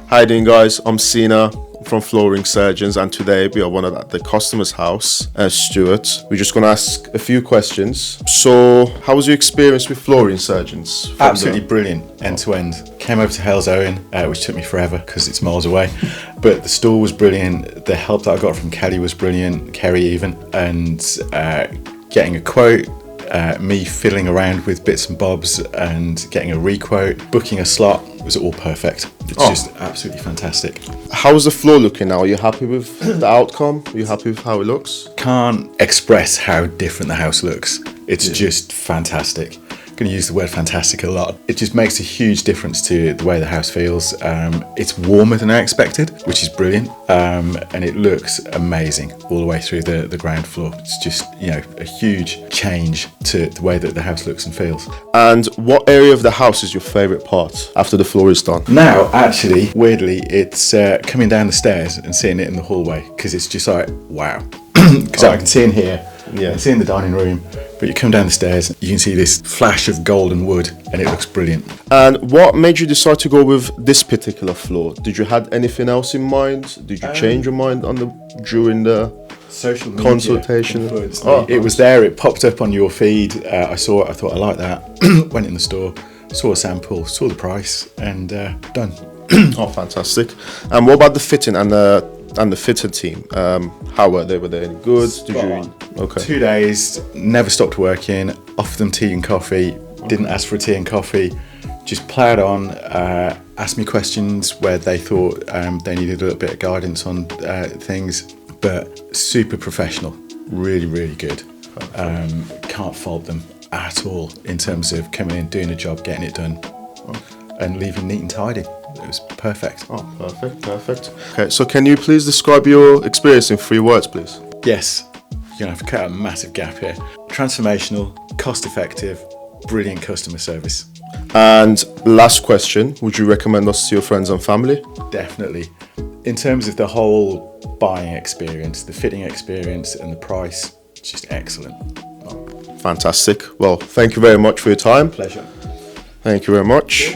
How you doing, guys? I'm Sina from Flooring Surgeons, and today we are one at the customer's house, Stuart. We're just going to ask a few questions. So, how was your experience with Flooring Surgeons? Absolutely brilliant, end to end. Came over to Hales Owen, which took me forever because it's miles away. But the store was brilliant. The help that I got from Kelly was brilliant, Kerry even, and getting a quote. Me fiddling around with bits and bobs and getting a requote, booking a slot was all perfect. It's just absolutely fantastic. How's the floor looking now? Are you happy with the outcome? Are you happy with how it looks? Can't express how different the house looks. It's just fantastic. I'm going to use the word fantastic a lot. It just makes a huge difference to the way the house feels. It's warmer than I expected, which is brilliant, and it looks amazing all the way through the ground floor. It's just, a huge change to the way that the house looks and feels. And what area of the house is your favourite part after the floor is done? Now, actually, weirdly, it's coming down the stairs and seeing it in the hallway, because it's just like, wow. Because I can see in here, I can see in the dining room, but you come down the stairs, you can see this flash of golden wood, and it looks brilliant. And what made you decide to go with this particular floor? Did you have anything else in mind? Did you change your mind during the social media consultation? It was there, it popped up on your feed. I saw it, I thought I like that. Went in the store, saw a sample, saw the price, and done. Oh, fantastic. And what about the fitting and the fitter team? How were they? Were they any good? Did you? Okay. 2 days, never stopped working. Offered them tea and coffee. Didn't ask for a tea and coffee. Just ploughed on. Asked me questions where they thought they needed a little bit of guidance on things. But super professional. Really, really good. Can't fault them at all in terms of coming in, doing a job, getting it done, and leaving neat and tidy. It was perfect. Oh, perfect. Okay, so can you please describe your experience in 3 words, please? Yes, you're going to have to cut out a massive gap here. Transformational, cost-effective, brilliant customer service. And last question, would you recommend us to your friends and family? Definitely. In terms of the whole buying experience, the fitting experience and the price, it's just excellent. Fantastic. Well, thank you very much for your time. Pleasure. Thank you very much.